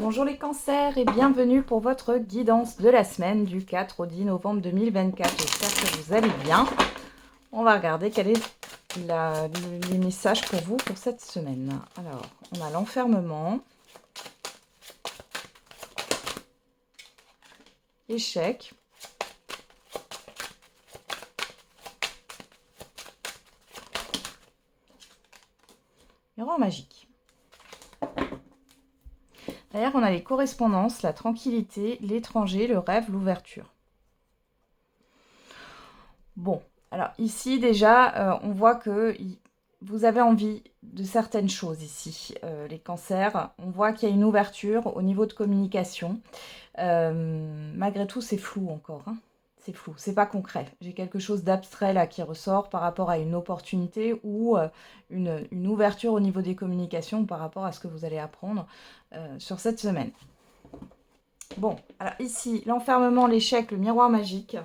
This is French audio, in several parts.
Bonjour les cancers et bienvenue pour votre guidance de la semaine du 4 au 10 novembre 2024. J'espère que vous allez bien. On va regarder quel est les messages pour vous pour cette semaine. Alors, on a l'enfermement, échec, miroir magique. Derrière, on a les correspondances, la tranquillité, l'étranger, le rêve, l'ouverture. Bon, alors ici déjà, on voit que vous avez envie de certaines choses ici, les cancers. On voit qu'il y a une ouverture au niveau de communication. Malgré tout, c'est flou encore, hein. C'est flou, c'est pas concret. J'ai quelque chose d'abstrait là qui ressort par rapport à une opportunité ou une ouverture au niveau des communications par rapport à ce que vous allez apprendre sur cette semaine. Bon, alors ici, l'enfermement, l'échec, le miroir magique.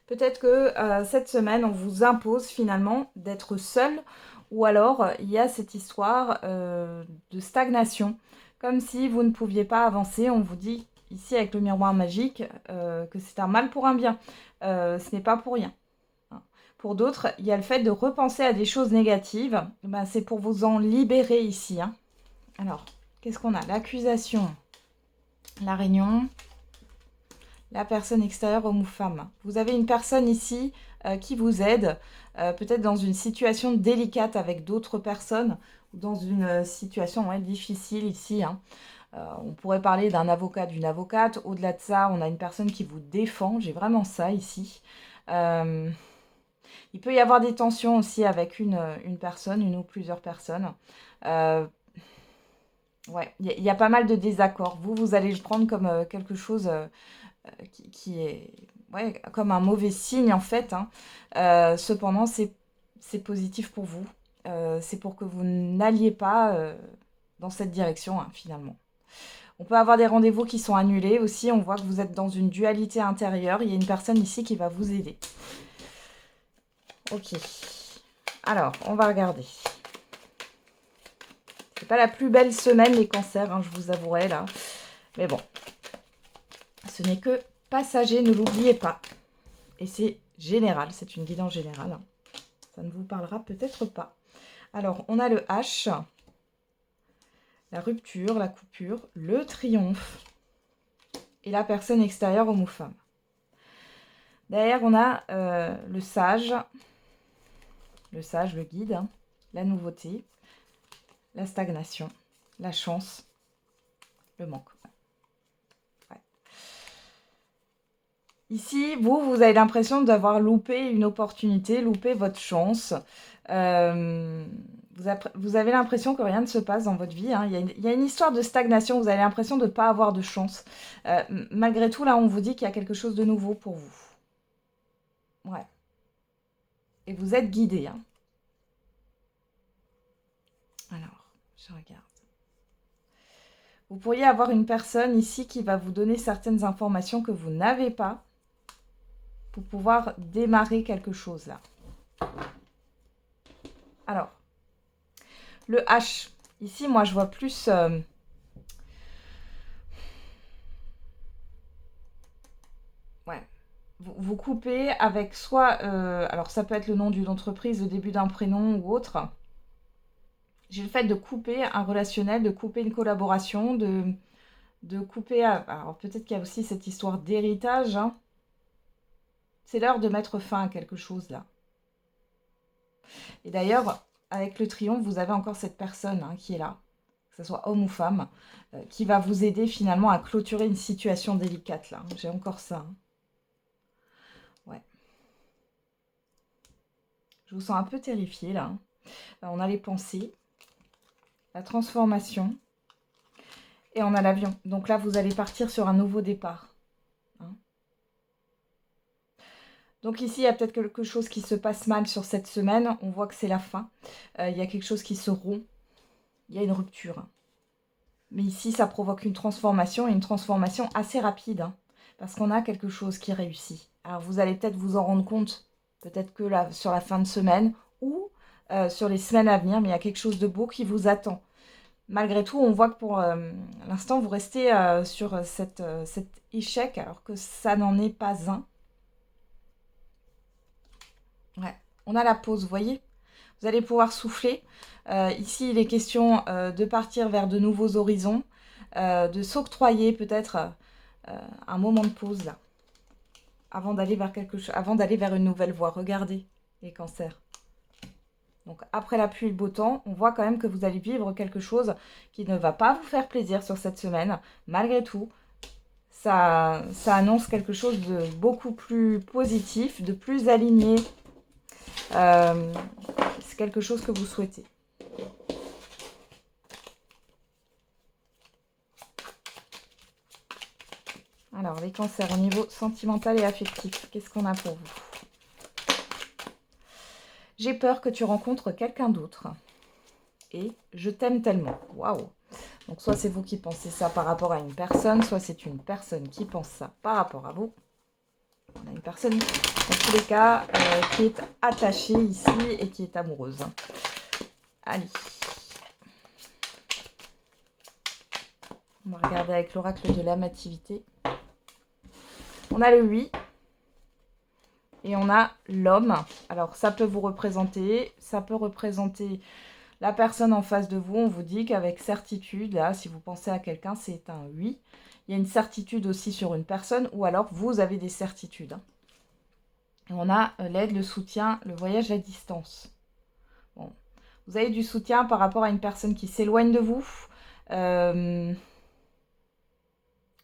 Peut-être que cette semaine, on vous impose finalement d'être seul ou alors il y a cette histoire de stagnation. Comme si vous ne pouviez pas avancer, on vous dit ici avec le miroir magique que c'est un mal pour un bien. Ce n'est pas pour rien. Pour d'autres, il y a le fait de repenser à des choses négatives. Ben, c'est pour vous en libérer ici, hein. Alors, qu'est-ce qu'on a? L'accusation, la réunion, la personne extérieure, homme ou femme. Vous avez une personne ici qui vous aide, peut-être dans une situation délicate avec d'autres personnes, ou dans une situation difficile ici, hein. On pourrait parler d'un avocat, d'une avocate. Au-delà de ça, on a une personne qui vous défend. J'ai vraiment ça ici. Il peut y avoir des tensions aussi avec une personne, une ou plusieurs personnes. Ouais, il y a pas mal de désaccords. Vous allez le prendre comme quelque chose qui est comme un mauvais signe en fait, hein. Cependant, c'est positif pour vous. C'est pour que vous n'alliez pas dans cette direction, hein, finalement. On peut avoir des rendez-vous qui sont annulés aussi. On voit que vous êtes dans une dualité intérieure. Il y a une personne ici qui va vous aider. Ok. Alors, on va regarder. C'est pas la plus belle semaine, les cancers, hein, je vous avouerai là. Mais bon, ce n'est que passager, ne l'oubliez pas. Et c'est général, c'est une guidance générale. Ça ne vous parlera peut-être pas. Alors, on a le H, la rupture, la coupure, le triomphe et la personne extérieure, homme ou femme. Derrière, on a le sage, le guide, hein, la nouveauté, la stagnation, la chance, le manque. Ouais. Ici, vous avez l'impression d'avoir loupé une opportunité, loupé votre chance. Vous avez l'impression que rien ne se passe dans votre vie, hein. Il y a une histoire de stagnation, vous avez l'impression de ne pas avoir de chance. Malgré tout, là, on vous dit qu'il y a quelque chose de nouveau pour vous. Ouais. Et vous êtes guidé, hein. Alors, je regarde. Vous pourriez avoir une personne ici qui va vous donner certaines informations que vous n'avez pas pour pouvoir démarrer quelque chose là. Alors, le H. Ici, moi, je vois plus... ouais. Vous coupez avec soit... alors, ça peut être le nom d'une entreprise, le début d'un prénom ou autre. J'ai le fait de couper un relationnel, de couper une collaboration, de couper... alors, peut-être qu'il y a aussi cette histoire d'héritage, hein. C'est l'heure de mettre fin à quelque chose, là. Et d'ailleurs, avec le triomphe, vous avez encore cette personne, hein, qui est là, que ce soit homme ou femme, qui va vous aider finalement à clôturer une situation délicate, là. J'ai encore ça, hein. Ouais. Je vous sens un peu terrifiée, là, hein. On a les pensées, la transformation, et on a l'avion. Donc là, vous allez partir sur un nouveau départ, hein. Donc ici, il y a peut-être quelque chose qui se passe mal sur cette semaine. On voit que c'est la fin. Il y a quelque chose qui se rompt. Il y a une rupture, hein. Mais ici, ça provoque une transformation, et une transformation assez rapide, hein, parce qu'on a quelque chose qui réussit. Alors, vous allez peut-être vous en rendre compte, peut-être que là, sur la fin de semaine, ou sur les semaines à venir, mais il y a quelque chose de beau qui vous attend. malgré tout, on voit que pour l'instant, vous restez sur cet échec, alors que ça n'en est pas un. Ouais, on a la pause, vous voyez? Vous allez pouvoir souffler. Ici, il est question de partir vers de nouveaux horizons, de s'octroyer peut-être un moment de pause là, avant d'aller vers quelque chose, avant d'aller vers une nouvelle voie. Regardez les cancers. Donc après la pluie et le beau temps, on voit quand même que vous allez vivre quelque chose qui ne va pas vous faire plaisir sur cette semaine. Malgré tout, ça annonce quelque chose de beaucoup plus positif, de plus aligné. C'est quelque chose que vous souhaitez. Alors, les cancers au niveau sentimental et affectif, qu'est-ce qu'on a pour vous? J'ai peur que tu rencontres quelqu'un d'autre. Et je t'aime tellement. Waouh! Donc, soit c'est vous qui pensez ça par rapport à une personne, soit c'est une personne qui pense ça par rapport à vous. On a une personne, dans tous les cas, qui est attachée ici et qui est amoureuse. Allez. On va regarder avec l'oracle de l'amativité. On a le 8. Et on a l'homme. Alors, ça peut vous représenter, ça peut représenter la personne en face de vous. On vous dit qu'avec certitude, là, si vous pensez à quelqu'un, c'est un oui. Il y a une certitude aussi sur une personne, ou alors vous avez des certitudes. Et on a l'aide, le soutien, le voyage à distance. Bon. Vous avez du soutien par rapport à une personne qui s'éloigne de vous.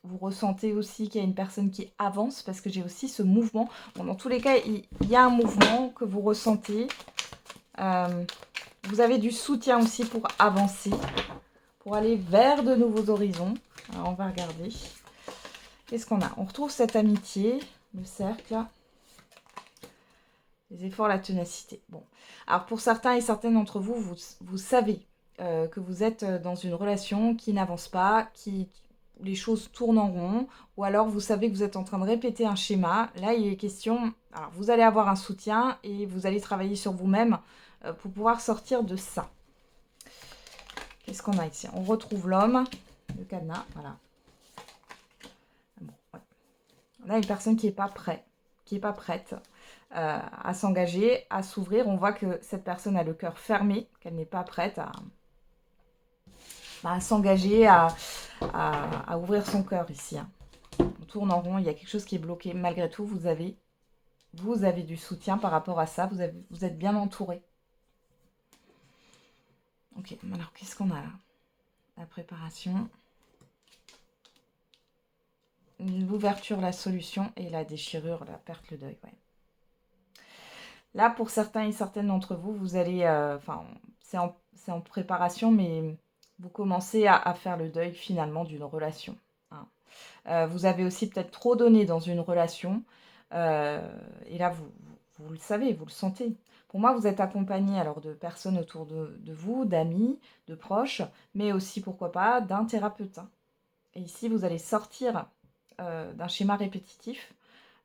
Vous ressentez aussi qu'il y a une personne qui avance, parce que j'ai aussi ce mouvement. Bon, dans tous les cas, il y a un mouvement que vous ressentez. Vous avez du soutien aussi pour avancer, pour aller vers de nouveaux horizons. Alors, on va regarder. Qu'est-ce qu'on a? On retrouve cette amitié, le cercle, les efforts, la ténacité. Bon. Alors, pour certains et certaines d'entre vous, vous savez que vous êtes dans une relation qui n'avance pas, où les choses tournent en rond, ou alors vous savez que vous êtes en train de répéter un schéma. Là, il est question, alors vous allez avoir un soutien et vous allez travailler sur vous-même pour pouvoir sortir de ça. Qu'est-ce qu'on a ici? On retrouve l'homme, le cadenas, voilà. Bon, ouais. On a une personne qui n'est pas prête, à s'engager, à s'ouvrir. On voit que cette personne a le cœur fermé, qu'elle n'est pas prête à s'engager, à ouvrir son cœur ici. Hein. On tourne en rond, il y a quelque chose qui est bloqué. Malgré tout, vous avez du soutien par rapport à ça. Vous êtes bien entouré. Ok, alors qu'est-ce qu'on a là? La préparation. L'ouverture, la solution et la déchirure, la perte, le deuil. Ouais. Là, pour certains et certaines d'entre vous, vous allez... c'est en préparation, mais vous commencez à faire le deuil finalement d'une relation. Hein. Vous avez aussi peut-être trop donné dans une relation. Et là, vous le savez, vous le sentez. Pour moi, vous êtes accompagné alors de personnes autour de vous, d'amis, de proches, mais aussi, pourquoi pas, d'un thérapeute. Hein. Et ici, vous allez sortir d'un schéma répétitif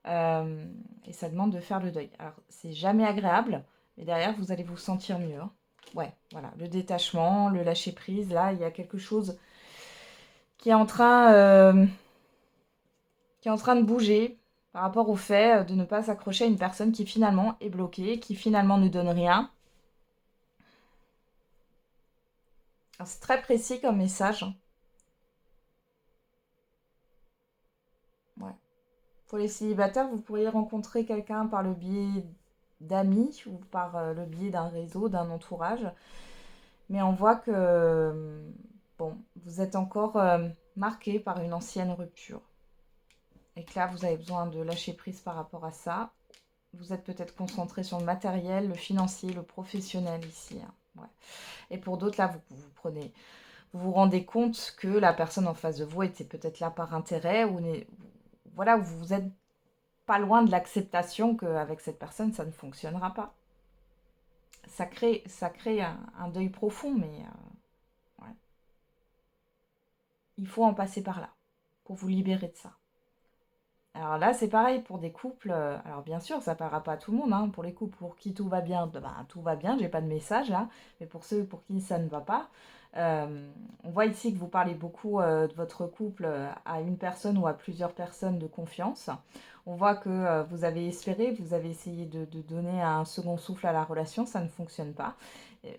et ça demande de faire le deuil. Alors, c'est jamais agréable, mais derrière, vous allez vous sentir mieux. Hein. Ouais, voilà, le détachement, le lâcher-prise, là, il y a quelque chose qui est en train de bouger par rapport au fait de ne pas s'accrocher à une personne qui finalement est bloquée, qui finalement ne donne rien. C'est très précis comme message. Ouais. Pour les célibataires, vous pourriez rencontrer quelqu'un par le biais d'amis ou par le biais d'un réseau, d'un entourage. Mais on voit que, bon, vous êtes encore marqué par une ancienne rupture. Et que là, vous avez besoin de lâcher prise par rapport à ça. Vous êtes peut-être concentré sur le matériel, le financier, le professionnel ici. Hein. Ouais. Et pour d'autres, là, vous vous rendez compte que la personne en face de vous était peut-être là par intérêt, ou voilà, vous êtes pas loin de l'acceptation qu'avec cette personne, ça ne fonctionnera pas. Ça crée un deuil profond, mais ouais. Il faut en passer par là pour vous libérer de ça. Alors là, c'est pareil pour des couples. Alors bien sûr, ça ne parlera pas à tout le monde, hein. Pour les couples pour qui tout va bien, bah, tout va bien, j'ai pas de message là. Mais pour ceux pour qui ça ne va pas, on voit ici que vous parlez beaucoup de votre couple à une personne ou à plusieurs personnes de confiance. On voit que vous avez espéré, vous avez essayé de donner un second souffle à la relation, ça ne fonctionne pas.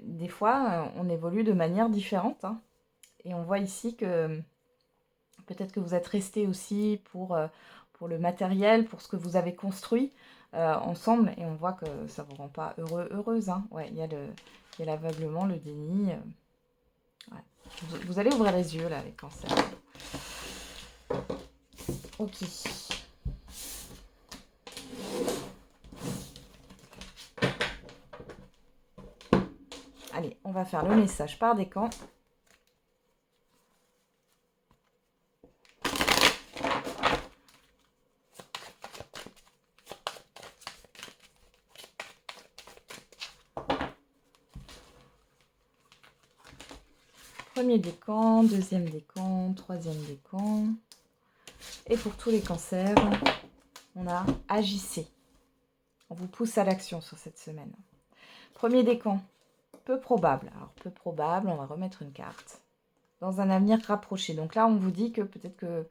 Des fois, on évolue de manière différente, hein. Et on voit ici que peut-être que vous êtes resté aussi pour le matériel, pour ce que vous avez construit ensemble. Et on voit que ça ne vous rend pas heureux, heureuse, hein. Ouais, il y a l'aveuglement, le déni. Ouais. Vous allez ouvrir les yeux, là, les cancers. Ok. Allez, on va faire le message par décan. Premier décan, deuxième décan, troisième décan. Et pour tous les cancers, on a agissez. On vous pousse à l'action sur cette semaine. Premier décan, peu probable. Alors peu probable, on va remettre une carte. Dans un avenir rapproché. Donc là, on vous dit que peut-être que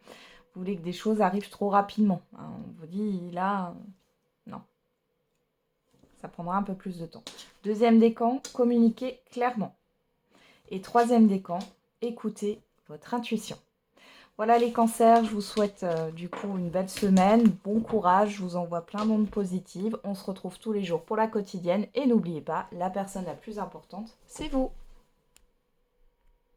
vous voulez que des choses arrivent trop rapidement, hein. On vous dit là, non. Ça prendra un peu plus de temps. Deuxième décan, communiquez clairement. Et troisième décan, écoutez votre intuition. Voilà les cancers, je vous souhaite du coup une belle semaine, bon courage, je vous envoie plein d'ondes positives. On se retrouve tous les jours pour la quotidienne et n'oubliez pas, la personne la plus importante, c'est vous.